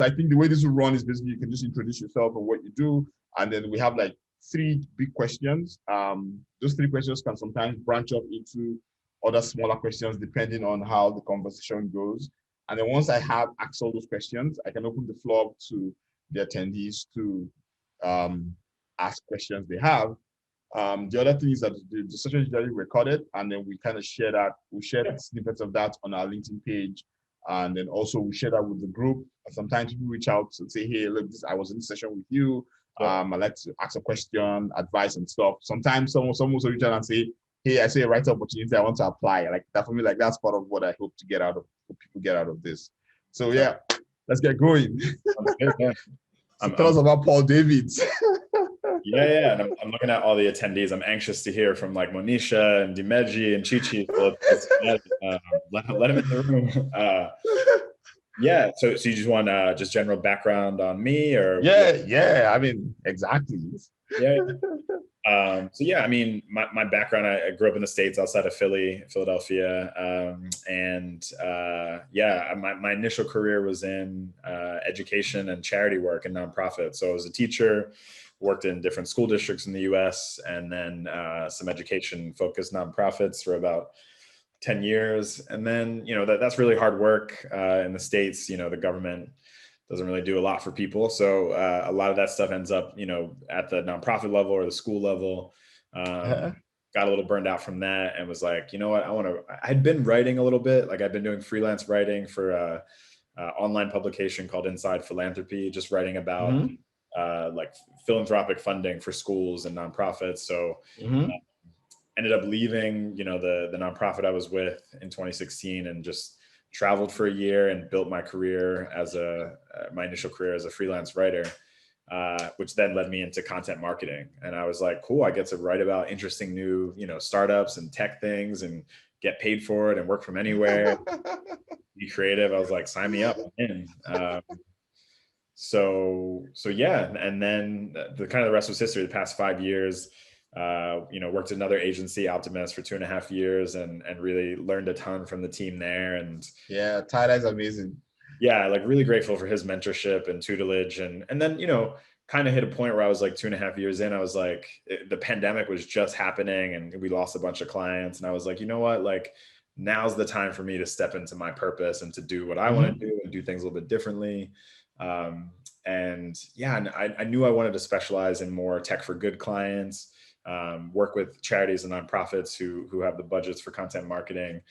I think the way this will run is basically you can just introduce yourself and what you do, and then we have like three big questions. Those three questions can sometimes branch up into other smaller questions depending on how the conversation goes. And then once I have asked all those questions, I can open the floor up to the attendees to ask questions they have. The other thing is that the session is usually recorded, and then we kind of share that. We share snippets of that on our LinkedIn page, and then also we share that with the group. And sometimes people reach out and say, "Hey, look, I was in this session with you. I'd like to ask a question, advice, and stuff." Sometimes someone will reach out and say, "Hey, I see a right opportunity. I want to apply." Like that for me, like that's part of what I hope to get out of what people get out of this. So yeah, let's get going. So tell us about Paul Davids. Yeah. And I'm looking at all the attendees. I'm anxious to hear from like Monisha and Dimeji and Chichi. Let them in the room. Yeah. So you just want just general background on me, or? Yeah. I mean, exactly. Yeah. So yeah, I mean, my background, I grew up in the States outside of Philadelphia. My initial career was in education and charity work and nonprofit. So I was a teacher, worked in different school districts in the US, and then some education focused nonprofits for about 10 years. And then, that's really hard work in the States. The government doesn't really do a lot for people. So a lot of that stuff ends up, at the nonprofit level or the school level. Got a little burned out from that and was like, you know what, I'd been writing a little bit. Like I've been doing freelance writing for a online publication called Inside Philanthropy, just writing about like philanthropic funding for schools and nonprofits. So ended up leaving, the nonprofit I was with in 2016 and just traveled for a year and built my career my initial career as a freelance writer, which then led me into content marketing. And I was like, cool, I get to write about interesting new, startups and tech things and get paid for it and work from anywhere, be creative. I was like, sign me up, I'm in. So yeah. And then the kind of the rest was history. The past 5 years, worked at another agency, Optimist, for 2.5 years and really learned a ton from the team there. And yeah, Tyler's amazing. Yeah, like really grateful for his mentorship and tutelage. And then, kind of hit a point where I was like 2.5 years in, I was like, the pandemic was just happening and we lost a bunch of clients. And I was like, you know what, like now's the time for me to step into my purpose and to do what I want to do and do things a little bit differently. And I knew I wanted to specialize in more tech for good clients, work with charities and nonprofits who have the budgets for content marketing.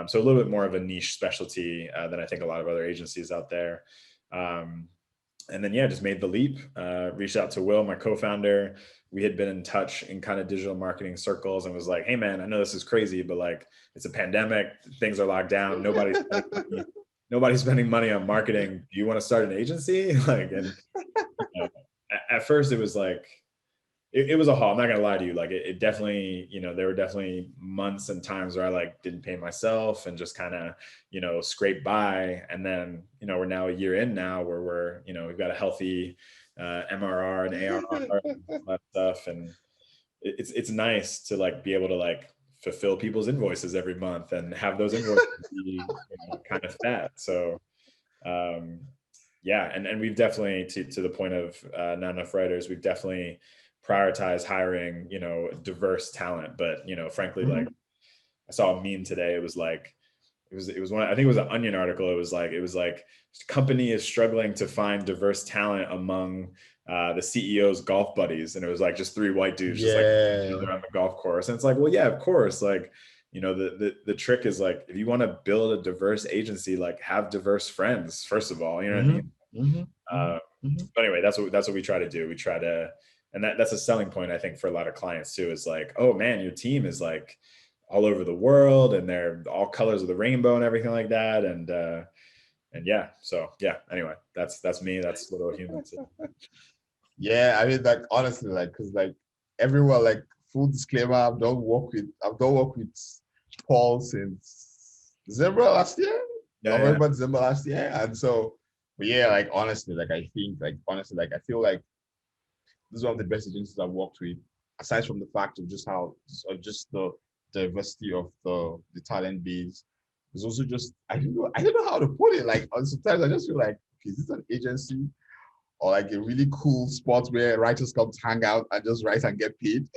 So a little bit more of a niche specialty than I think a lot of other agencies out there. And then, just made the leap, reached out to Will, my co-founder. We had been in touch in kind of digital marketing circles and was like, hey man, I know this is crazy, but like it's a pandemic, things are locked down. Nobody's spending money on marketing. Do you want to start an agency? At first it was like, it was a haul. I'm not gonna lie to you. Like it definitely, there were definitely months and times where I like didn't pay myself and just kind of, scrape by. And then, we're now a year in now where we're, we've got a healthy MRR and ARR and all that stuff. And it's nice to like be able to like fulfill people's invoices every month and have those invoices be kind of fat. So and we've definitely to the point of not enough writers, we've definitely prioritize hiring, diverse talent. But, frankly, like I saw a meme today. It was like, it was one, I think it was an Onion article. It was like company is struggling to find diverse talent among the CEO's golf buddies. And it was like just 3 white dudes just like around the golf course. And it's like, well, yeah, of course. Like, the trick is like, if you want to build a diverse agency, like have diverse friends, first of all, you know what I mean? But anyway, that's what we try to do. We try to, and that's a selling point, I think, for a lot of clients too, is like, oh man, your team is like all over the world and they're all colors of the rainbow and everything like that. And yeah, so yeah, anyway, that's me. That's Little Humans. Yeah, I mean, like honestly, like, cause like everyone, like full disclaimer, I've done work with Paul since December last year, November, December last year, and so, but yeah, like honestly, like I think, like honestly, like I feel like this is one of the best agencies I've worked with, aside from the fact of just the diversity of the talent base. There's also just I don't know how to put it. Like sometimes I just feel like is this an agency or like a really cool spot where writers come to hang out and just write and get paid?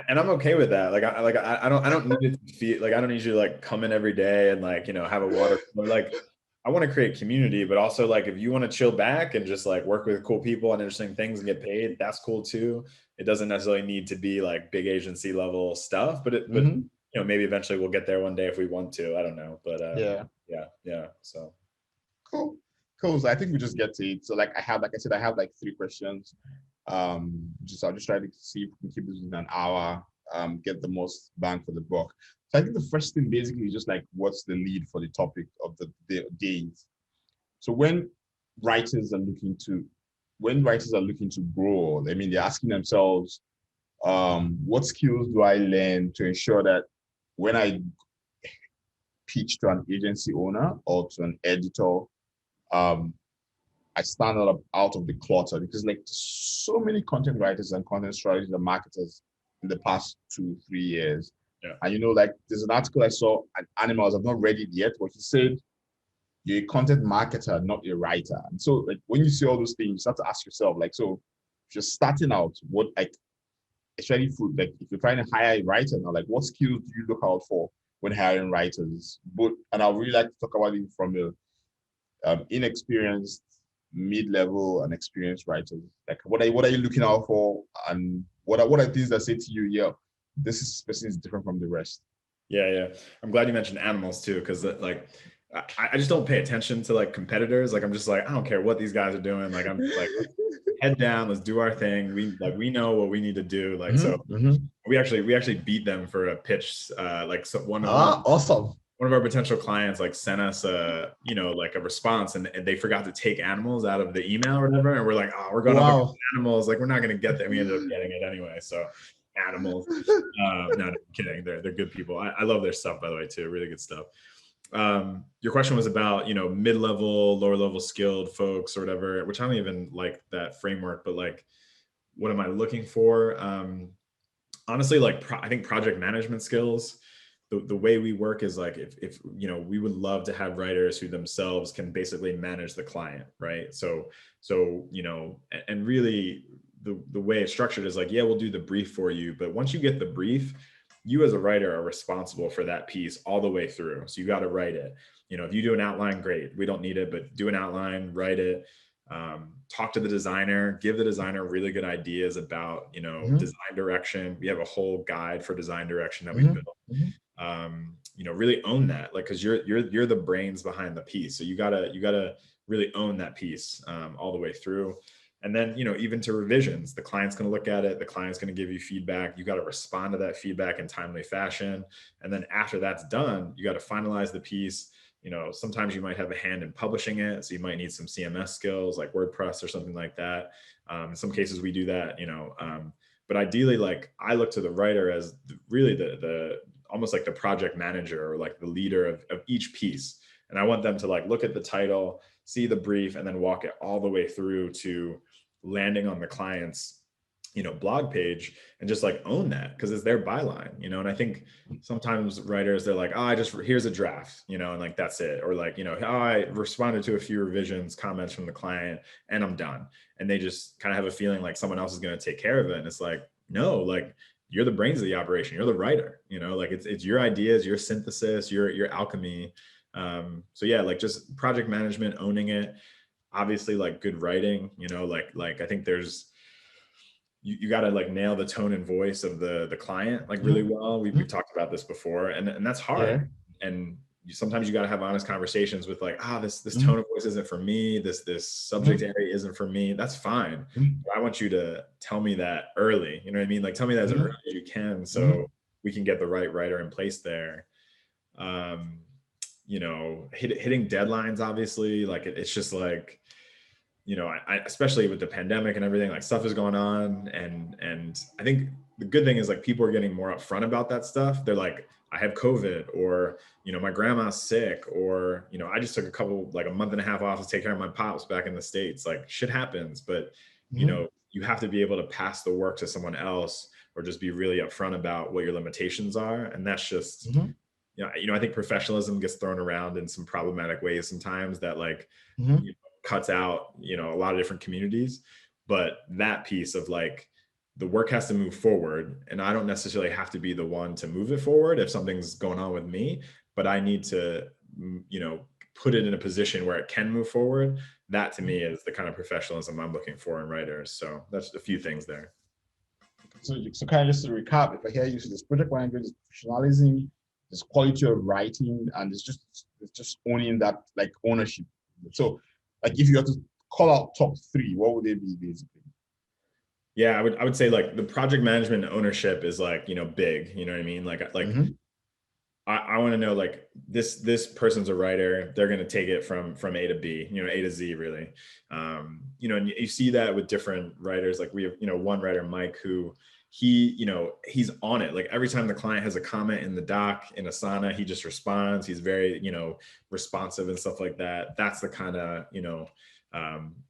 And I'm okay with that. I don't need it to feel like, I don't need you to like come in every day and like, have a water. Like, I want to create community, but also like, if you want to chill back and just like work with cool people and interesting things and get paid, that's cool too. It doesn't necessarily need to be like big agency level stuff, but maybe eventually we'll get there one day if we want to. I don't know, but yeah. So Cool. Cool. So I think we just get to it. So like I said, I have like 3 questions. I'll just try to see if we can keep this within an hour, get the most bang for the buck. So I think the first thing basically is just like, what's the lead for the topic of the days? So when writers are looking to grow, I mean, they're asking themselves, what skills do I learn to ensure that when I pitch to an agency owner or to an editor, I stand out of the clutter, because like so many content writers and content strategists and marketers in the past 2-3 years. Yeah. And like there's an article I saw at Animals, I've not read it yet, but he said you're a content marketer, not a writer. And so like when you see all those things, you start to ask yourself, like, so if you're starting out, what, like, especially like if you're trying to hire a writer now, like what skills do you look out for when hiring writers? And I would really like to talk about it from a inexperienced, mid-level, and experienced writers. Like what are you looking out for, and what are things that say to you, yeah, this person is different from the rest? Yeah. I'm glad you mentioned Animals too, because like I just don't pay attention to like competitors. Like I'm just like, I don't care what these guys are doing. Like I'm like, head down, let's do our thing. We know what we need to do. Like we actually beat them for a pitch. Awesome. One of our potential clients like sent us like a response, and they forgot to take Animals out of the email or whatever, and we're like, oh, we're going up against Animals, like we're not going to get there. We ended up getting it anyway. So Animals, no, I'm kidding. They're good people. I love their stuff, by the way, too. Really good stuff. Your question was about mid-level, lower level skilled folks or whatever, which I don't even like that framework, but like, what am I looking for? Honestly, like I think project management skills. The way we work is like, if we would love to have writers who themselves can basically manage the client, right? So and really the way it's structured is like, yeah, we'll do the brief for you, but once you get the brief, you as a writer are responsible for that piece all the way through. So you got to write it. If you do an outline, great. We don't need it, but do an outline, write it. Talk to the designer, give the designer really good ideas about, design direction. We have a whole guide for design direction that we built. Really own that, like, cause you're the brains behind the piece. So you gotta really own that piece, all the way through. And then, even to revisions, the client's going to look at it. The client's going to give you feedback. You got to respond to that feedback in timely fashion. And then after that's done, you got to finalize the piece. Sometimes you might have a hand in publishing it. So you might need some CMS skills like WordPress or something like that. In some cases we do that, but ideally, like I look to the writer as really the almost like the project manager or like the leader of each piece. And I want them to like look at the title, see the brief, and then walk it all the way through to landing on the client's blog page, and just like own that, because it's their byline. And I think sometimes writers, they're like, oh, here's a draft, and like that's it, or like, oh, I responded to a few revisions, comments from the client, and I'm done. And they just kind of have a feeling like someone else is going to take care of it. And it's like, no, like you're the brains of the operation, you're the writer, like it's your ideas, your synthesis, your alchemy. So yeah, like just project management, owning it. Obviously, like good writing, like I think there's, you got to like nail the tone and voice of the client like really well. We've talked about this before, and that's hard. Yeah. And sometimes you got to have honest conversations with like, this tone of voice isn't for me. This subject area isn't for me. That's fine. But I want you to tell me that early. You know what I mean? Like tell me that as early as you can, so we can get the right writer in place there. Hitting deadlines, obviously, like it's just like, I especially with the pandemic and everything, like stuff is going on. And I think the good thing is like people are getting more upfront about that stuff. They're like, I have COVID, or, my grandma's sick, or, I just took a month and a half off to take care of my pops back in the States. Like shit happens, but you have to be able to pass the work to someone else, or just be really upfront about what your limitations are. And that's just, I think professionalism gets thrown around in some problematic ways sometimes that like Mhm. cuts out, a lot of different communities. But that piece of like the work has to move forward, and I don't necessarily have to be the one to move it forward if something's going on with me, but I need to, put it in a position where it can move forward. That to me is the kind of professionalism I'm looking for in writers. So that's a few things there. So kind of just to recap, if I hear you, so there's project management, there's professionalism, there's quality of writing, and it's just owning that, like, ownership. So, like, if you had to call out top three, what would they be basically? Yeah, I would say like the project management ownership is like, big, you know what I mean? Like Mm-hmm. I want to know like this person's a writer, they're going to take it from A to B, A to Z really. And you see that with different writers. Like we have, one writer, Mike, who he's on it. Like every time the client has a comment in the doc in Asana, he just responds. He's very, responsive and stuff like that. That's the kind of,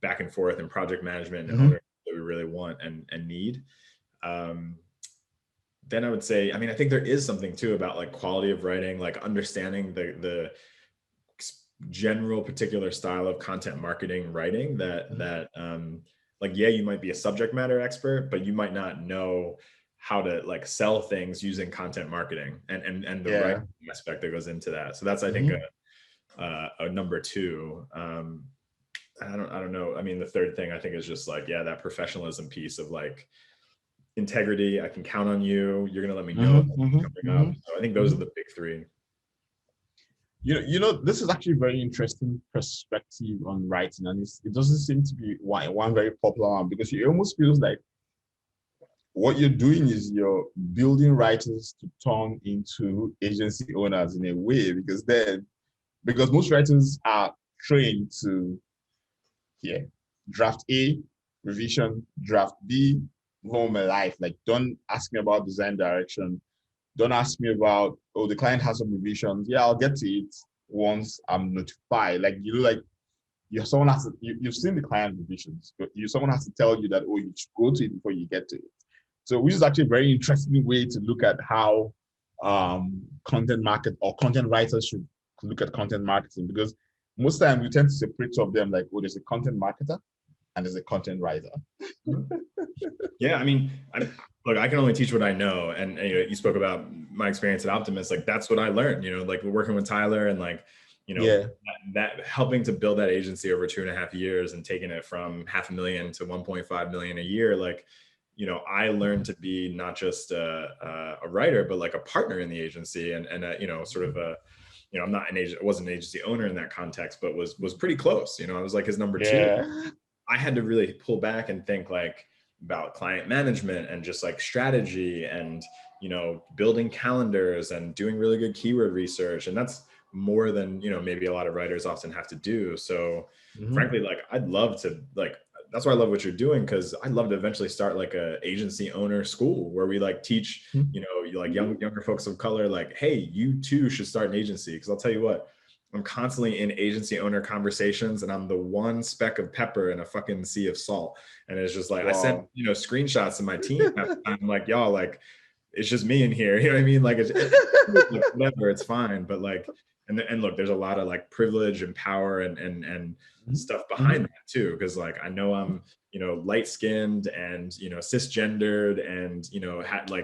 back and forth and project management and Mm-hmm. ownership that we really want and need. Then I would say, I think there is something too about like quality of writing, like understanding the general particular style of content marketing writing that like, yeah, you might be a subject matter expert, but you might not know how to like sell things using content marketing and the right Yeah. aspect that goes into that. So that's, I think, Mm-hmm. a number two. I don't know. The third thing I think is just like, yeah, that professionalism piece of like, integrity. I can count on you. You're going to let me know Mm-hmm. coming up. Mm-hmm. So I think those are the big three. This is actually a very interesting perspective on writing, and it doesn't seem to be one very popular one, because it almost feels like what you're doing is you're building writers to turn into agency owners in a way, because most writers are trained to, yeah, draft A, revision, draft B, home my life. Like, don't ask me about design direction. Don't ask me about, oh, the client has some revisions. Yeah, I'll get to it once I'm notified. Like, someone has to, you've seen the client revisions, but someone has to tell you that, oh, you should go to it before you get to it. So, which is actually a very interesting way to look at how content writers should look at content marketing, because most times we tend to separate two of them, like, oh, there's a content marketer and there's a content writer. Yeah, look, I can only teach what I know, and you spoke about my experience at Optimist. Like that's what I learned. Like we're working with Tyler, and like Yeah. that helping to build that agency over 2.5 years and taking it from $500,000 to 1.5 million a year. Like, I learned to be not just a writer, but like a partner in the agency, and sort of a, I'm not an agent, I wasn't an agency owner in that context, but was pretty close. I was like his number two. Yeah. I had to really pull back and think like about client management and just like strategy and, building calendars and doing really good keyword research. And that's more than, maybe a lot of writers often have to do. So frankly, like I'd love to, like, that's why I love what you're doing, because I'd love to eventually start like a agency owner school where we like teach, like younger folks of color, like, hey, you too should start an agency. Because I'll tell you what, I'm constantly in agency owner conversations, and I'm the one speck of pepper in a fucking sea of salt. And it's just like, wow. I sent, screenshots to my team. I'm like, y'all, like, it's just me in here. You know what I mean? Like, it's whatever, it's fine. But like, and look, there's a lot of like privilege and power and stuff behind that too. Cause like, I know I'm, light skinned and, cisgendered and,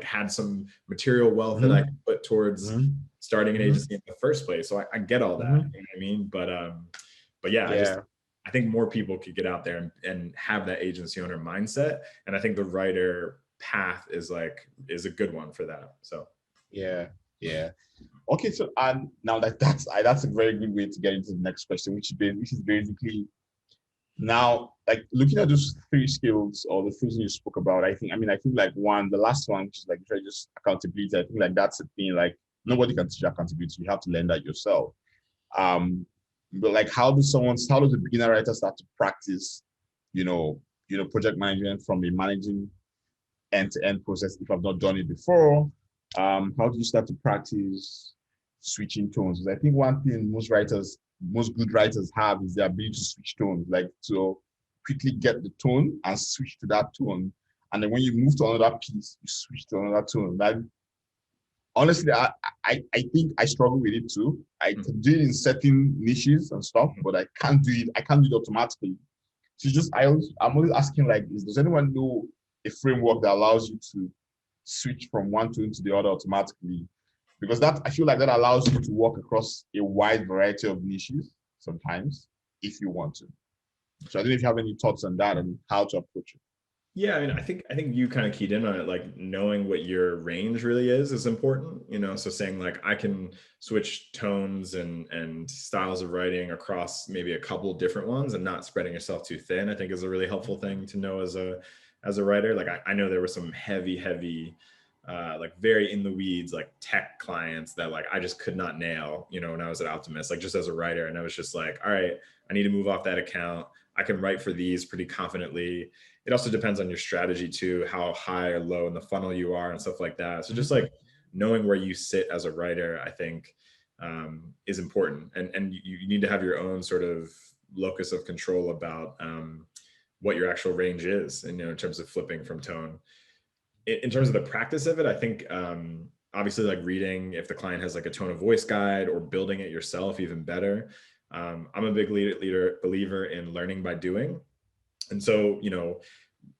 had some material wealth that I could put towards starting an agency in the first place. So I get all that, you know what I mean? But yeah, I think more people could get out there and have that agency owner mindset. And I think the writer path is a good one for that. So yeah. Okay, so now that's a very good way to get into the next question, which is basically, now, like, looking at those three skills or the things you spoke about. I think like the last one, which is like just accountability. I think like that's the thing. Like, nobody can teach accountability. You have to learn that yourself. But like, how does the beginner writer start to practice, project management from a managing end-to-end process if I've not done it before? How do you start to practice switching tones? Because I think one thing most good writers have is the ability to switch tones, like to quickly get the tone and switch to that tone. And then when you move to another piece, you switch to another tone. honestly, I think I struggle with it too. I can do it in certain niches and stuff, but I can't do it. I can't do it automatically. So I'm always asking like, does anyone know a framework that allows you to switch from one tune to the other automatically? Because that I feel like that allows you to work across a wide variety of niches sometimes if you want to. So I don't know if you have any thoughts on that and how to approach it. Yeah, I mean, I think you kind of keyed in on it, like knowing what your range really is important, you know. So saying like I can switch tones and styles of writing across maybe a couple different ones and not spreading yourself too thin, I think is a really helpful thing to know as a writer. Like I know there were some heavy like very in the weeds like tech clients that like I just could not nail, you know, when I was at Optimist, like just as a writer. And I was just like, all right, I need to move off that account. I can write for these pretty confidently. It also depends on your strategy too, how high or low in the funnel you are and stuff like that. So just like knowing where you sit as a writer, I think is important. And you need to have your own sort of locus of control about what your actual range is, and you know, in terms of flipping from tone. In terms of the practice of it, I think obviously like reading if the client has like a tone of voice guide or building it yourself, even better. I'm a big believer in learning by doing. And so, you know,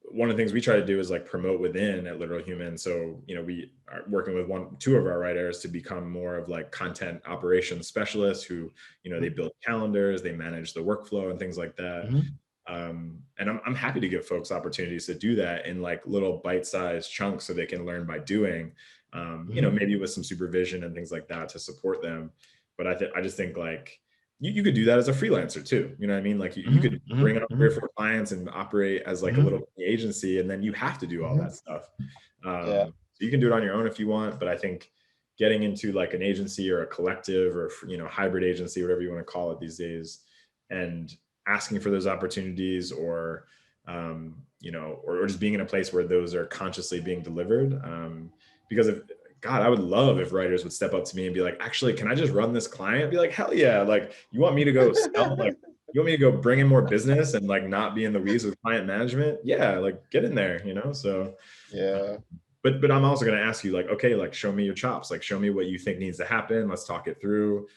one of the things we try to do is like promote within at Literal Human. So, you know, we are working with two of our writers to become more of like content operations specialists who, you know, they build calendars, they manage the workflow and things like that. And I'm happy to give folks opportunities to do that in like little bite-sized chunks so they can learn by doing, you know, maybe with some supervision and things like that to support them. But I just think like, you could do that as a freelancer too. You know what I mean? Like you could bring up 3 or 4 clients and operate as like a little agency, and then you have to do all that stuff. So you can do it on your own if you want, but I think getting into like an agency or a collective or, you know, hybrid agency, whatever you want to call it these days, and asking for those opportunities or, you know, or just being in a place where those are consciously being delivered. Because if, God, I would love if writers would step up to me and be like, actually, can I just run this client? Be like, hell yeah. Like, you want me to go sell? Like, you want me to go bring in more business and like not be in the weeds with client management? Yeah, like get in there, you know? So, Yeah. But I'm also going to ask you like, okay, like show me your chops, like show me what you think needs to happen. Let's talk it through.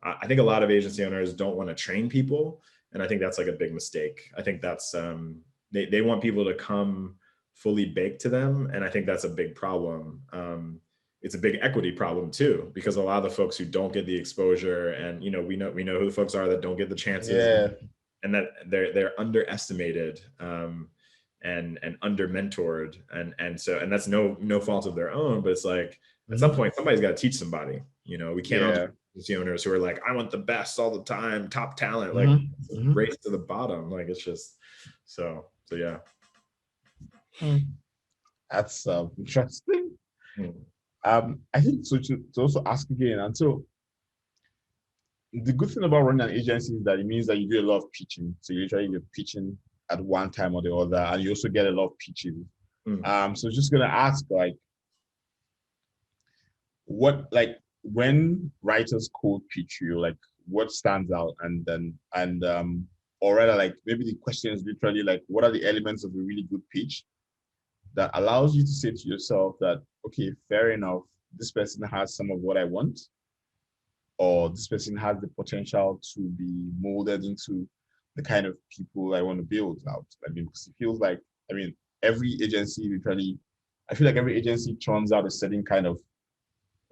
I think a lot of agency owners don't want to train people. And I think that's like a big mistake. I think that's, they want people to come fully baked to them. And I think that's a big problem. It's a big equity problem too, because a lot of the folks who don't get the exposure, and you know, we know who the folks are that don't get the chances, and that they're underestimated and under mentored, and so that's no fault of their own, but it's like at some point somebody's got to teach somebody. You know, we can't all just agency owners who are like, I want the best all the time, top talent, like race to the bottom. Like it's just so yeah. That's interesting. I think so to also ask again, and so the good thing about running an agency is that it means that you do a lot of pitching. So you're pitching at one time or the other, and you also get a lot of pitching. So just gonna ask like, what like when writers cold pitch you, like what stands out, or rather like maybe the question is literally like, what are the elements of a really good pitch that allows you to say to yourself that, okay, fair enough, this person has some of what I want, or this person has the potential to be molded into the kind of people I want to build out. I mean, because it feels like, I mean, every agency literally, I feel like every agency churns out a certain kind of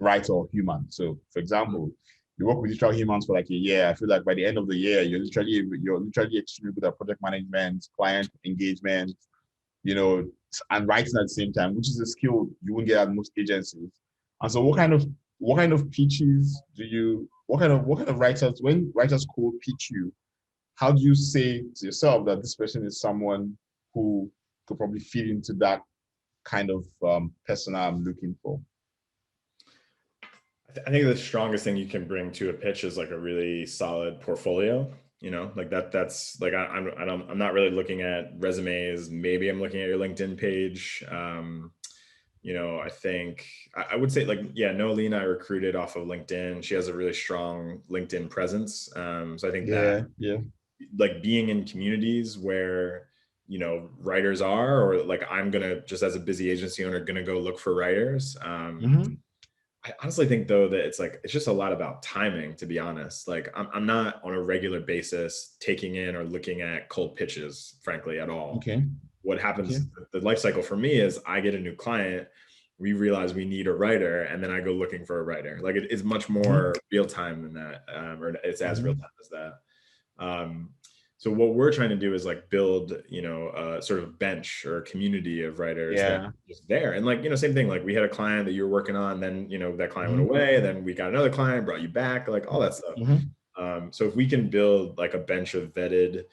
writer or human. So, for example, you work with digital humans for like a year. I feel like by the end of the year, you're literally extremely good at project management, client engagement, you know, and writing at the same time, which is a skill you won't get at most agencies. And so what kind of pitches do you, what kind of writers, when writers cold pitch you, how do you say to yourself that this person is someone who could probably fit into that kind of persona I'm looking for? I think the strongest thing you can bring to a pitch is like a really solid portfolio. You know, like that's like I'm not really looking at resumes. Maybe I'm looking at your LinkedIn page. You know, I think I would say like, yeah, Nolene I recruited off of LinkedIn. She has a really strong LinkedIn presence. So I think that like being in communities where, you know, writers are, or like I'm gonna just as a busy agency owner gonna go look for writers. I honestly think though that it's just a lot about timing, to be honest. Like I'm not on a regular basis taking in or looking at cold pitches, frankly, at all. Okay. What Okay. happens, the life cycle for me is I get a new client, we realize we need a writer, and then I go looking for a writer. Like it is much more real time than that, or it's as real time as that. Um, so what we're trying to do is like build, a sort of bench or a community of writers that Yeah. are just there. And like, same thing, like we had a client that you were working on, then, that client went Mhm. away, then we got another client, brought you back, like all that stuff. Mhm. So if we can build like a bench of vetted,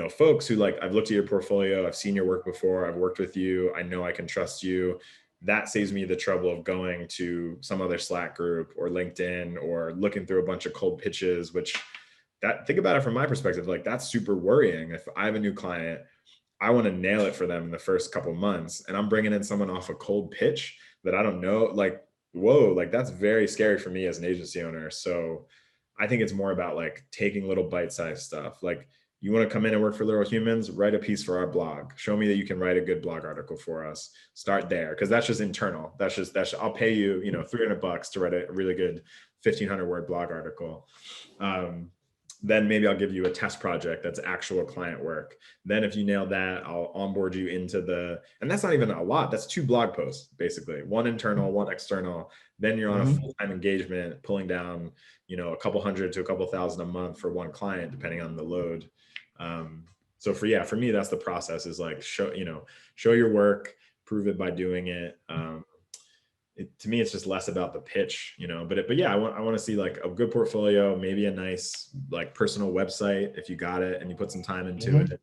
folks who like, I've looked at your portfolio, I've seen your work before, I've worked with you, I know I can trust you. That saves me the trouble of going to some other Slack group or LinkedIn or looking through a bunch of cold pitches, which think about it from my perspective, like that's super worrying. If I have a new client, I want to nail it for them in the first couple months, and I'm bringing in someone off a cold pitch that I don't know, like, whoa, like that's very scary for me as an agency owner. So I think it's more about like taking little bite-sized stuff. Like, you want to come in and work for Little Humans, write a piece for our blog. Show me that you can write a good blog article for us. Start there, because that's just internal. I'll pay you, $300 to write a really good 1,500 word blog article. Then maybe I'll give you a test project that's actual client work. Then if you nail that, I'll onboard you into and that's not even a lot. That's 2 blog posts, basically, one internal, one external. Then you're on a full-time engagement, pulling down, a couple hundred to a couple thousand a month for one client, depending on the load. So for me, that's the process, is like, show your work, prove it by doing it. To me, it's just less about the pitch, but yeah, I want to see like a good portfolio, maybe a nice like personal website if you got it and you put some time into it.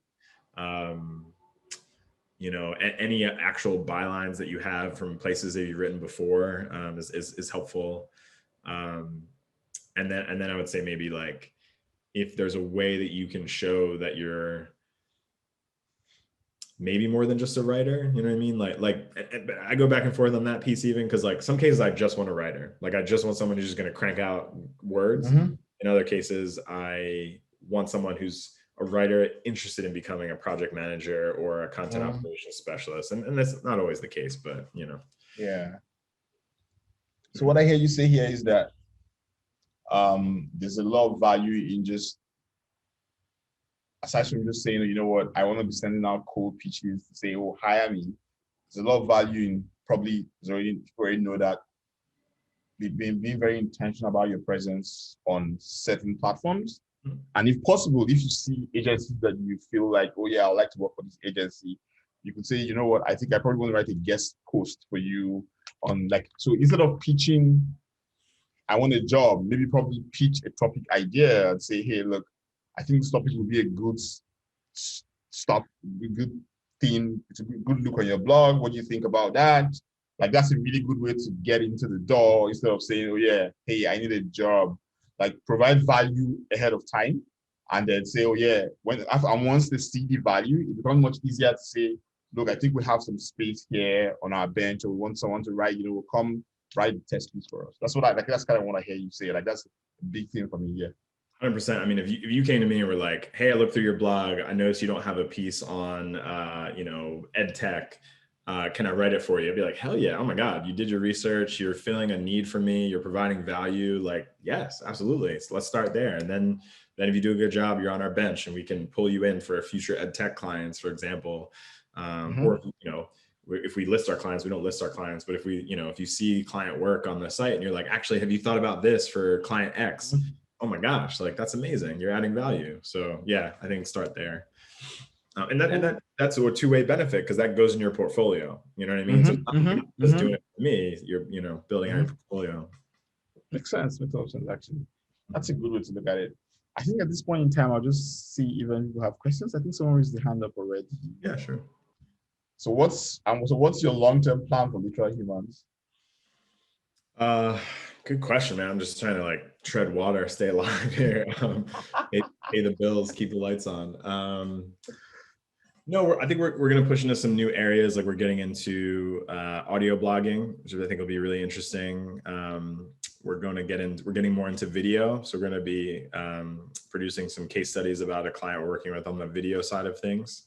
Any actual bylines that you have from places that you've written before is helpful. And then I would say maybe like, if there's a way that you can show that you're maybe more than just a writer, you know what I mean? Like I go back and forth on that piece, even because like some cases I just want a writer. Like I just want someone who's just going to crank out words. In other cases, I want someone who's a writer interested in becoming a project manager or a content operations specialist. And that's not always the case, but Yeah. So what I hear you say here is that there's a lot of value in just, aside from just saying, you know what, I want to be sending out cold pitches to say, oh, hire me. There's a lot of value in probably, you already know that, being very intentional about your presence on certain platforms. And if possible, if you see agencies that you feel like, oh yeah, I'd like to work for this agency, you could say, you know what, I think I probably want to write a guest post for you on, like, so instead of pitching, I want a job, maybe probably pitch a topic idea and say, hey, look, I think this topic would be a good stop, a good thing. It's a good look on your blog. What do you think about that? Like, that's a really good way to get into the door instead of saying, oh yeah, hey, I need a job. Like, provide value ahead of time, and then say, oh yeah, once they see the value, it becomes much easier to say, look, I think we have some space here on our bench, or we want someone to write, come write the test piece for us. That's what that's kind of what I hear you say. Like, that's a big thing for me. Yeah. 100%. I mean, if you came to me and were like, hey, I looked through your blog, I noticed you don't have a piece on, ed tech. Can I write it for you? I'd be like, hell yeah. Oh my God. You did your research. You're feeling a need for me. You're providing value. Like, yes, absolutely. So let's start there. And then if you do a good job, you're on our bench and we can pull you in for future ed tech clients, for example. Or, if we list our clients, we don't list our clients, but if if you see client work on the site and you're like, actually, have you thought about this for client X? Oh my gosh, like that's amazing. You're adding value. So yeah, I think start there. That's a two-way benefit, because that goes in your portfolio. You know what I mean? So just doing it for me, you're building out your portfolio. Makes sense. Makes sense, actually. That's a good way to look at it. I think at this point in time, I'll just see even if you have questions. I think someone raised the hand up already. Yeah, sure. So what's your long-term plan for Literal Humans? Good question, man. I'm just trying to like tread water, stay alive here, pay the bills, keep the lights on. No, I think we're going to push into some new areas. Like we're getting into audio blogging, which I think will be really interesting. We're getting more into video. So we're going to be producing some case studies about a client we're working with on the video side of things.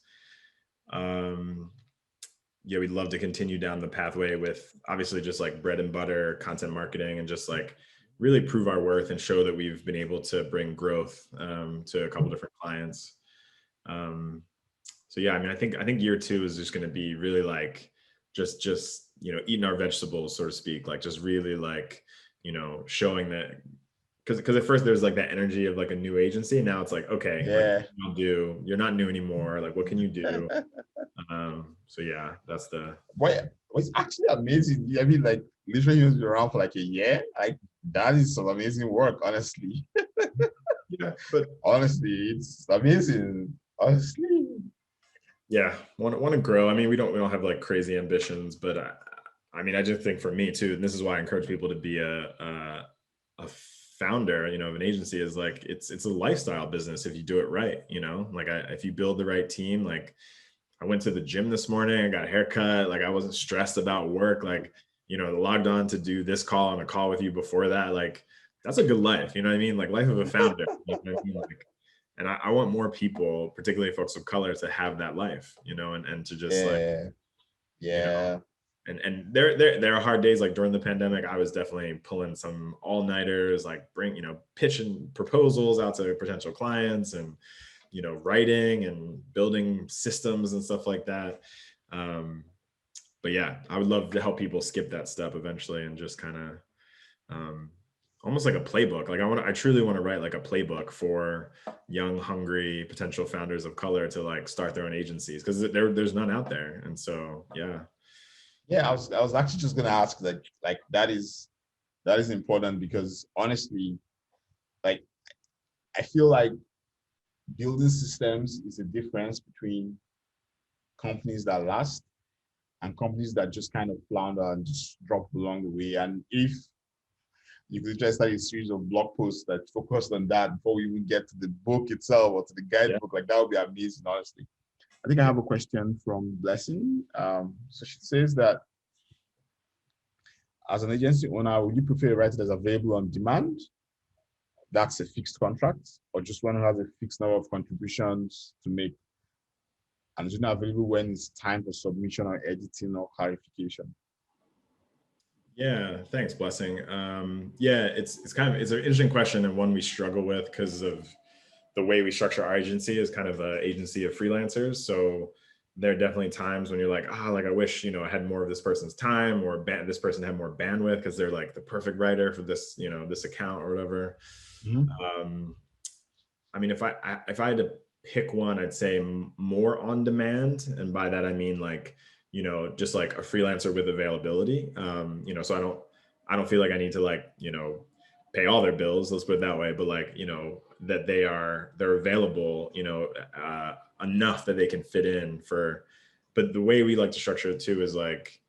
yeah, we'd love to continue down the pathway with obviously just like bread and butter content marketing and just like really prove our worth and show that we've been able to bring growth to a couple different clients. Um, so yeah, I mean, I think year two is just going to be really like just eating our vegetables, so to speak, like just really like showing that because at first there's like that energy of like a new agency. Now it's like, okay, like Yeah. you're not new anymore. Like what can you do? So yeah, that's the But it's actually amazing. I mean, like literally you've been around for like a year. Like that is some amazing work, honestly. yeah, but Honestly, it's amazing. Honestly. yeah, want to grow. I mean, we don't have like crazy ambitions, but I mean, I just think for me too, and this is why I encourage people to be a founder, of an agency is like it's a lifestyle business if you do it right. Like if you build the right team, like I went to the gym this morning, I got a haircut, like I wasn't stressed about work, like logged on to do this call and a call with you before that, like that's a good life. You know what I mean? Like life of a founder. You know what I mean? Like, and I want more people, particularly folks of color, to have that life, and to just like, Yeah. you know, Yeah. and there are hard days like during the pandemic. I was definitely pulling some all-nighters, like pitching proposals out to potential clients and writing and building systems and stuff like that. Um, but yeah, I would love to help people skip that step eventually and just kind of um, almost like a playbook. Like I truly want to write like a playbook for young, hungry potential founders of color to like start their own agencies because there's none out there. And so, yeah. Yeah, I was actually just gonna ask like that is important because honestly, like I feel like building systems is a difference between companies that last and companies that just kind of flounder and just drop along the way. And if you could just start a series of blog posts that focused on that before we even get to the book itself or to the Yeah. guidebook, like that would be amazing, honestly. I think I have a question from Blessing. So she says that as an agency owner, would you prefer to write it as available on demand? That's a fixed contract, or just one who has a fixed number of contributions to make and it's not available when it's time for submission or editing or clarification? Yeah, thanks, Blessing. Yeah, it's an interesting question and one we struggle with because of the way we structure our agency is kind of an agency of freelancers. So there are definitely times when you're like, like I wish I had more of this person's time or this person had more bandwidth because they're like the perfect writer for this this account or whatever. Mm-hmm. I mean, if I had to pick one, I'd say more on demand, and by that I mean like just like a freelancer with availability. So I don't feel like I need to like pay all their bills. Let's put it that way. But like that they're available. Enough that they can fit in for. But the way we like to structure it too is like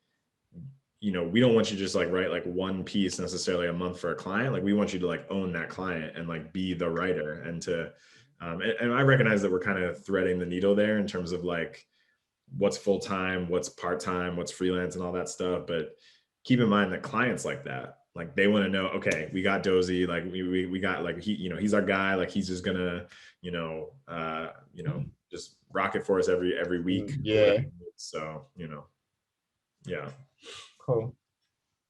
we don't want you to just like write like one piece necessarily a month for a client. Like we want you to like own that client and like be the writer and to, and I recognize that we're kind of threading the needle there in terms of like what's full-time, what's part-time, what's freelance and all that stuff. But keep in mind that clients like that, like they want to know, okay, we got Dozie, like we got like he's our guy, like he's just gonna, just rock it for us every week. Yeah, So, yeah. cool.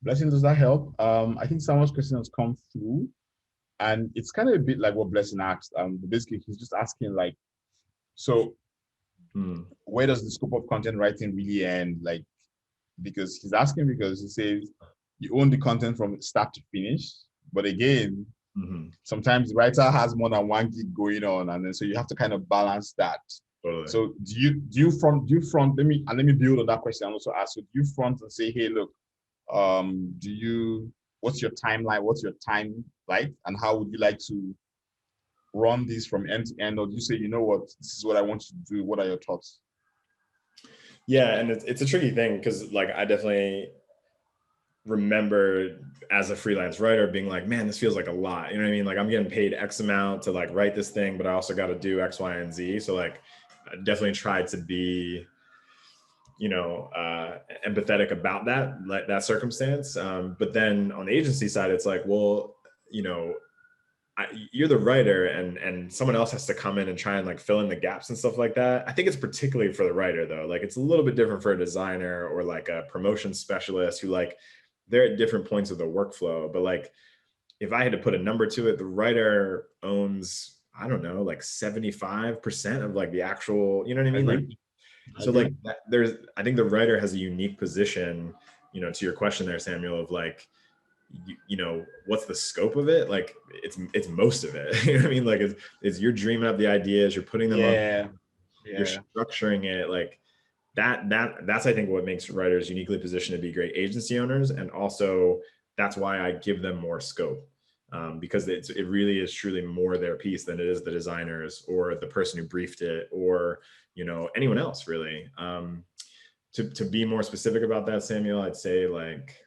Blessing, does that help? I think someone's question has come through, and it's kind of a bit like what Blessing asked. Basically, he's just asking like, so where does the scope of content writing really end? Like, because he's asking because he says you own the content from start to finish, but again, sometimes the writer has more than one gig going on, and then so you have to kind of balance that. Totally. So do you front? Let me build on that question and also ask. So do you front and say, hey, look, what's your timeline? What's your time like? And how would you like to run this from end to end? Or do you say, you know what, this is what I want you to do? What are your thoughts? Yeah, and it's a tricky thing because like I definitely remember as a freelance writer being like, man, this feels like a lot. You know what I mean? Like I'm getting paid X amount to like write this thing, but I also got to do X, Y, and Z. So like I definitely tried to be empathetic about that circumstance. But then on the agency side, it's like, well, you're the writer, and someone else has to come in and try and like fill in the gaps and stuff like that. I think it's particularly for the writer though. Like it's a little bit different for a designer or like a promotion specialist who like they're at different points of the workflow. But like if I had to put a number to it, the writer owns, I don't know, like 75% of like the actual, you know what I I mean? Like, agree. I so like agree. I think the writer has a unique position, to your question there, Samuel, of like, what's the scope of it? Like it's most of it. You know what I mean? Like it's you're dreaming up the ideas, you're putting them on, Yeah. you're Yeah. structuring it. Like that's I think what makes writers uniquely positioned to be great agency owners. And also that's why I give them more scope. Because it really is truly more their piece than it is the designers or the person who briefed it or anyone else really. To be more specific about that, Samuel, I'd say like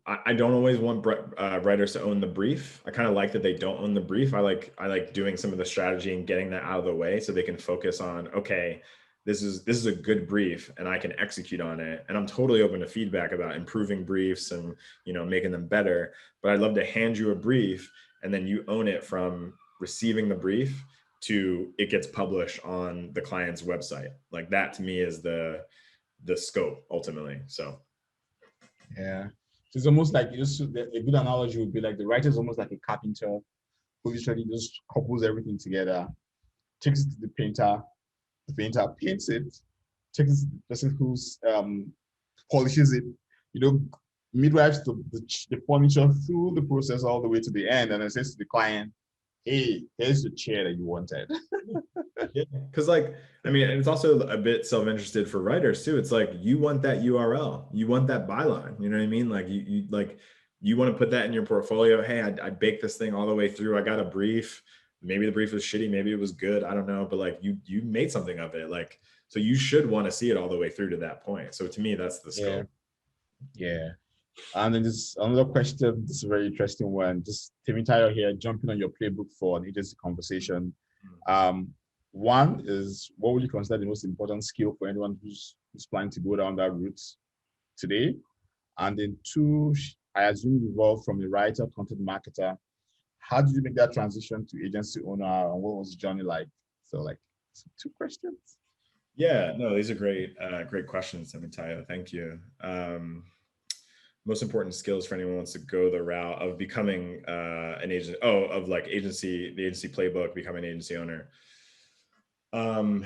I don't always want writers to own the brief. I kind of like that they don't own the brief. I like doing some of the strategy and getting that out of the way so they can focus on, okay, this is a good brief and I can execute on it. And I'm totally open to feedback about improving briefs and making them better. But I'd love to hand you a brief and then you own it from receiving the brief to it gets published on the client's website. Like that to me is the scope ultimately. So Yeah. So it's almost like a good analogy would be like the writer is almost like a carpenter who literally just couples everything together, takes it to the painter paints it, takes it to the person who's polishes it, you know, midwives the furniture through the process all the way to the end, and then says to the client, hey, here's the chair that you wanted. yeah, because like I mean, it's also a bit self-interested for writers too. It's like you want that URL, you want that byline. You know what I mean? Like you want to put that in your portfolio. Hey, I baked this thing all the way through. I got a brief. Maybe the brief was shitty, maybe it was good. I don't know, but like you made something of it. Like so, you should want to see it all the way through to that point. So to me, that's the Yeah, scope. yeah. And then this another question, this is a very interesting one. Just Timmy Tayo here, jumping on your playbook for an agency conversation. Um, One is what would you consider the most important skill for anyone who's planning to go down that route today? And then two, I assume you evolved from a writer, content marketer. How did you make that transition to agency owner, and what was the journey like? So, like, two questions. Yeah, no, these are great questions, Tayo. Thank you. Most important skills for anyone who wants to go the route of becoming an agent, of like the agency playbook, becoming an agency owner. Man,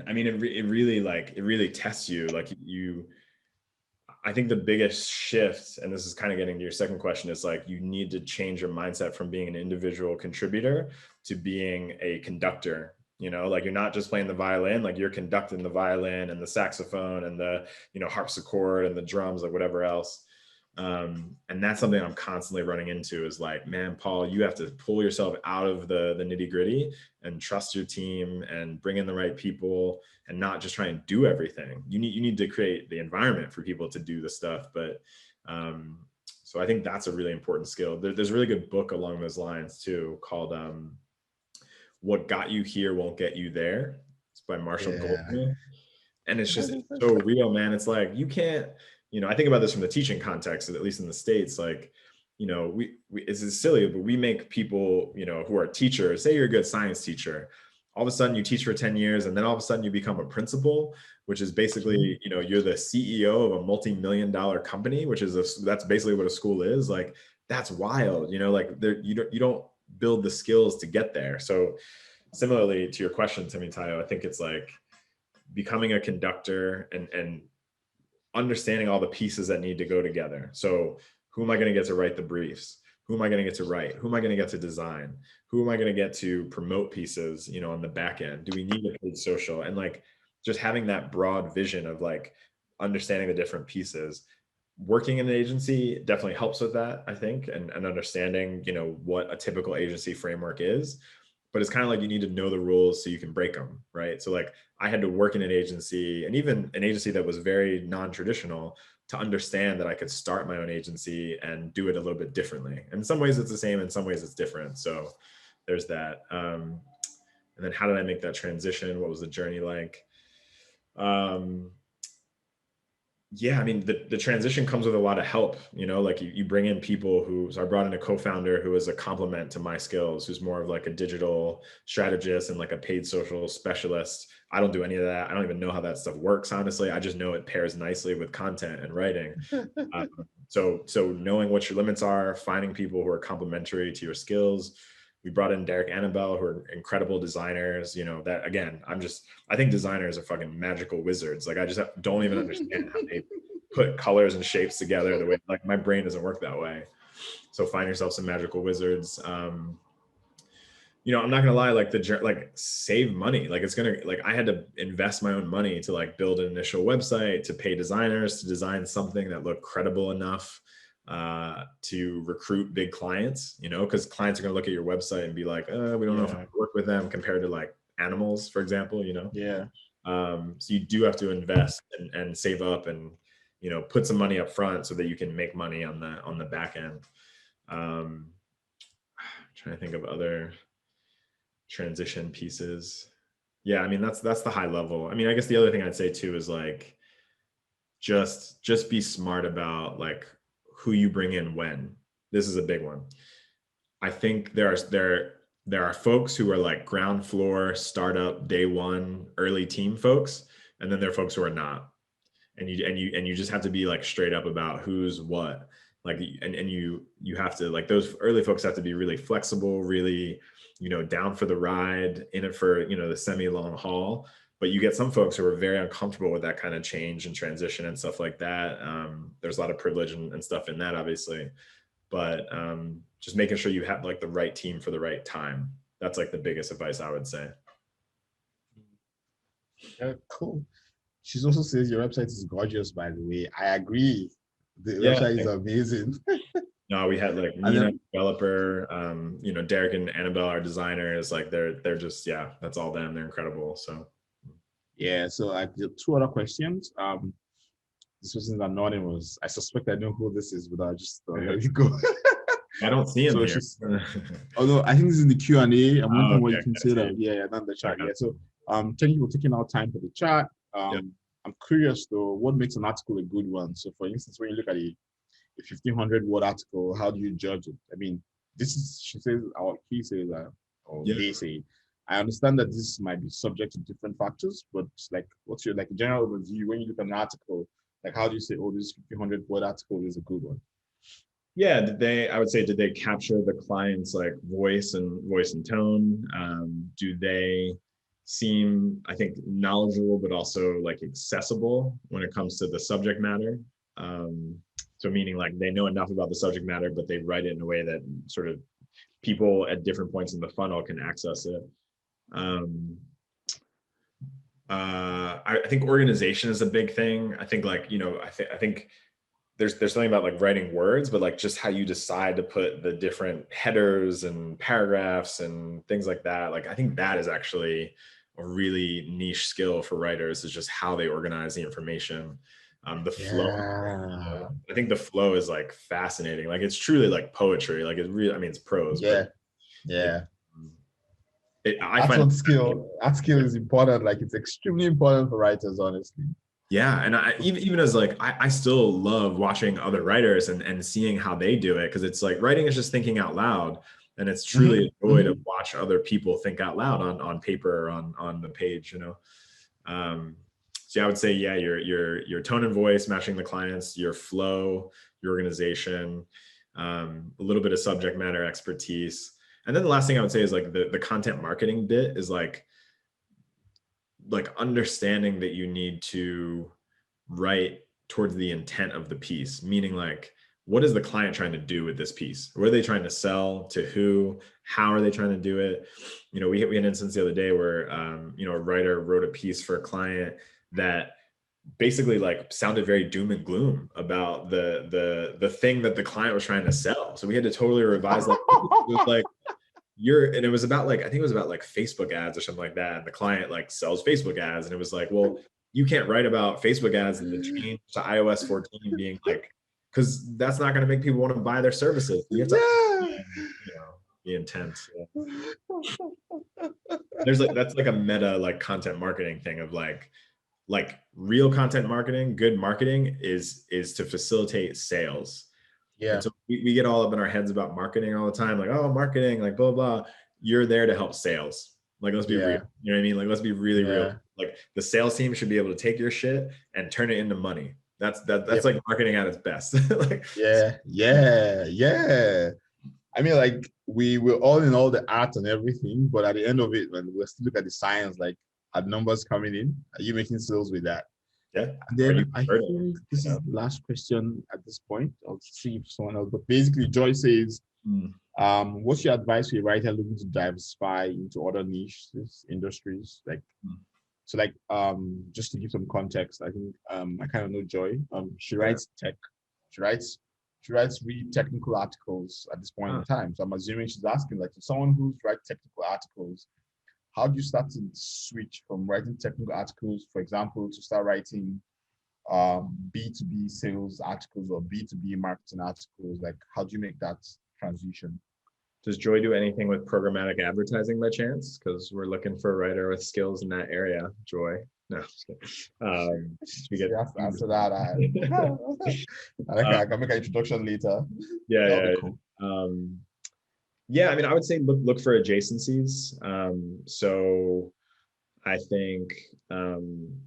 I mean, it really tests you. Like I think the biggest shift, and this is kind of getting to your second question, is like you need to change your mindset from being an individual contributor to being a conductor. Like you're not just playing the violin, like you're conducting the violin and the saxophone and the harpsichord and the drums, like whatever else. And that's something I'm constantly running into is like, man, Paul, you have to pull yourself out of the nitty gritty and trust your team and bring in the right people and not just try and do everything. You need to create the environment for people to do the stuff. But so I think that's a really important skill. There's a really good book along those lines too called What Got You Here Won't Get You There. It's by Marshall Yeah. Goldman. And it's just so real, man. It's like you can't, I think about this from the teaching context, at least in the States, like, we it's silly, but we make people, who are teachers, say you're a good science teacher, all of a sudden you teach for 10 years and then all of a sudden you become a principal, which is basically, you're the CEO of a multi-million-dollar company, that's basically what a school is. Like, that's wild, like you don't build the skills to get there. So similarly to your question, Tayo, I think it's like becoming a conductor and understanding all the pieces that need to go together. So who am I going to get to write the briefs? Who am I going to get to write? Who am I going to get to design? Who am I going to get to promote pieces, on the back end? Do we need a paid social? And like just having that broad vision of like understanding the different pieces. Working in an agency definitely helps with that, I think, and understanding, what a typical agency framework is. But it's kind of like you need to know the rules so you can break them, right? So like I had to work in an agency, and even an agency that was very non-traditional, to understand that I could start my own agency and do it a little bit differently. In some ways it's the same, in some ways it's different. So there's that. And then how did I make that transition? What was the journey like? Yeah, I mean, the transition comes with a lot of help, like you bring in people so I brought in a co-founder who is a complement to my skills, who's more of like a digital strategist and like a paid social specialist. I don't do any of that. I don't even know how that stuff works, honestly. I just know it pairs nicely with content and writing. Um, so knowing what your limits are, finding people who are complementary to your skills. We brought in Derek Annabelle, who are incredible designers. That again, I think designers are fucking magical wizards. Like I just don't even understand how they put colors and shapes together the way, like my brain doesn't work that way. So find yourself some magical wizards. I'm not gonna lie, like save money. Like I had to invest my own money to like build an initial website, to pay designers to design something that looked credible enough to recruit big clients, because clients are gonna look at your website and be like, we don't know if I can work with them compared to like animals, for example, Yeah. So you do have to invest and save up and, put some money up front so that you can make money on the back end. Trying to think of other transition pieces. Yeah, I mean that's the high level. I mean, I guess the other thing I'd say too is like just be smart about like who you bring in when. This is a big one. I think there are folks who are like ground floor startup day one early team folks, and then there are folks who are not. And you just have to be like straight up about who's what. Like and you have to, like, those early folks have to be really flexible, really down for the ride, in it for the semi long haul. But you get some folks who are very uncomfortable with that kind of change and transition and stuff like that. There's a lot of privilege and stuff in that, obviously, but just making sure you have like the right team for the right time. That's like the biggest advice I would say. Yeah, cool. She also says your website is gorgeous, by the way. I agree. The Yeah. website is amazing. No, we had like And Nina, then, developer, Derek and Annabelle, our designers, like they're just, yeah, that's all them. They're incredible. So yeah, so I did two other questions. This person's anonymous. I suspect I know who this is, but I'll just let it go. I don't see him So here. she's, although I think this is in the Q&A. I'm wondering what Okay, you can say that. Yeah, not the chat. okay. Yeah. So thank you for taking our time for the chat. Yeah. I'm curious though, what makes an article a good one? So for instance, when you look at a 1500 word article, how do you judge it? I mean, she says, he says, or Yeah. they say, I understand that this might be subject to different factors, but like, what's your like general overview when you look at an article? Like, how do you say, oh, this 1500 word article is a good one? Yeah, I would say, did they capture the client's like voice and tone? Do they seem, I think, knowledgeable, but also like accessible when it comes to the subject matter? So meaning like they know enough about the subject matter, but they write it in a way that sort of people at different points in the funnel can access it. I think organization is a big thing. I think like, I think there's something about like writing words, but like just how you decide to put the different headers and paragraphs and things like that. Like, I think that is actually a really niche skill for writers, is just how they organize the information. The flow, I think the flow is like fascinating. Like it's truly like poetry. Like it's really, I mean, it's prose, but I That's find what skill. That skill is important. Like it's extremely important for writers, honestly. Yeah, and even as like I still love watching other writers and seeing how they do it, because it's like writing is just thinking out loud, and it's truly a joy to watch other people think out loud on paper or on the page. So I would say, yeah, your tone and voice matching the clients, your flow, your organization, a little bit of subject matter expertise, and then the last thing I would say is like the content marketing bit is like understanding that you need to write towards the intent of the piece, meaning like, what is the client trying to do with this piece? What are they trying to sell to who? How are they trying to do it? We had an instance the other day where, a writer wrote a piece for a client that basically like sounded very doom and gloom about the thing that the client was trying to sell. So we had to totally revise that. It was like, and it was about like, I think it was about like Facebook ads or something like that. And the client like sells Facebook ads. And it was like, well, you can't write about Facebook ads and the change to iOS 14 being like, because that's not going to make people want to buy their services. You have to, the intent. Yeah. There's like, that's like a meta like content marketing thing of like, like real content marketing, good marketing is to facilitate sales. Yeah. And so we get all up in our heads about marketing all the time, like, oh, marketing, like blah, blah. You're there to help sales. Like, let's be real. Yeah. You know what I mean? Like, let's be really real. Yeah. Like the sales team should be able to take your shit and turn it into money. That's Yep. like marketing at its best. Like, Yeah. I mean, like we're all in all the art and everything, but at the end of it, when we still look at the science, like are numbers coming in? Are you making sales with that? yeah. And Are you then I converting, think this you is know? the last question at this point. I'll see if someone else. But basically, Joy says, Mm. what's your advice for a writer looking to diversify into other niches, industries? Like, so like, just to give some context, I think I kind of know Joy. She writes tech. She writes really technical articles at this point in time. So I'm assuming she's asking, like, to someone who's writes technical articles, how do you start to switch from writing technical articles, for example, to start writing B2B sales articles or B2B marketing articles? Like, how do you make that transition? Does Joy do anything with programmatic advertising by chance? Because we're looking for a writer with skills in that area. Joy. No, We get answer that. I can make an introduction later. Yeah, That'll yeah. be cool. Yeah, I mean, I would say look for adjacencies. So I think I'm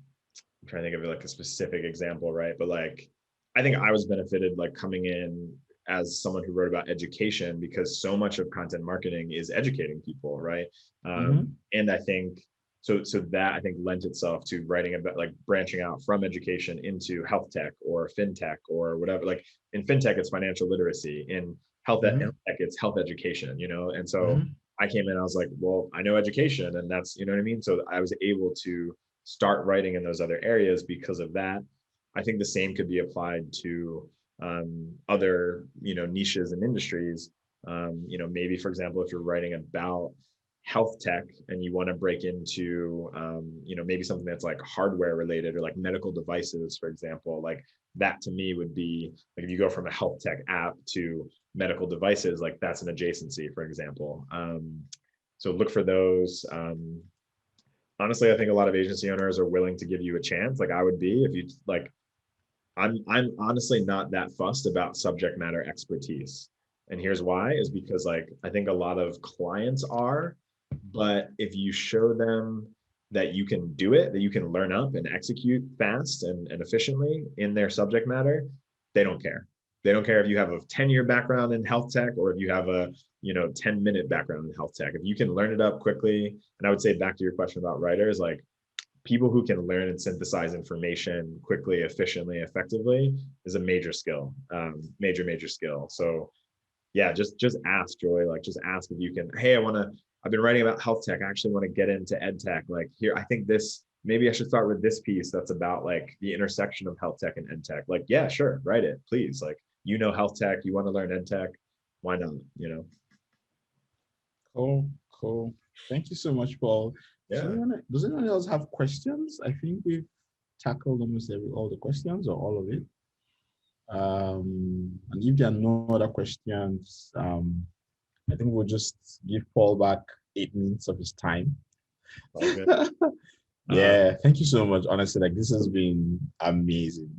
trying to think of like a specific example, right? But like, I think I was benefited like coming in as someone who wrote about education because so much of content marketing is educating people, right? And I think so that I think lent itself to writing about like branching out from education into health tech or fintech or whatever. Like in fintech, it's financial literacy. In health tech, it's health education, you know? And so I came in, I was like, well, I know education and that's, you know what I mean? So I was able to start writing in those other areas because of that. I think the same could be applied to other, you know, niches and industries. You know, maybe for example, if you're writing about health tech and you want to break into, you know, maybe something that's like hardware related or like medical devices, for example, like that to me would be like if you go from a health tech app to medical devices, like that's an adjacency, for example. So look for those. Honestly, I think a lot of agency owners are willing to give you a chance. Like I would be if you like, I'm honestly not that fussed about subject matter expertise. And here's why is because like I think a lot of clients are, but if you show them that you can do it, that you can learn up and execute fast and efficiently in their subject matter, they don't care. They don't care if you have a 10-year background in health tech or if you have a, you know, 10-minute background in health tech. If you can learn it up quickly, and I would say back to your question about writers, like people who can learn and synthesize information quickly, efficiently, effectively is a major skill, major skill. So yeah, just ask, Joy, like just ask if you can, hey, I've been writing about health tech. I actually want to get into ed tech. Like here, I think maybe I should start with this piece that's about like the intersection of health tech and ed tech. Like, yeah, sure, write it, please. Like, you know, health tech, you want to learn ed tech, why not, you know? Cool. Thank you so much, Paul. Yeah. Does anyone else have questions? I think we've tackled almost all the questions or all of it. And if there are no other questions, I think we'll just give Paul back 8 minutes of his time. Okay. Yeah, thank you so much. Honestly, like this has been amazing.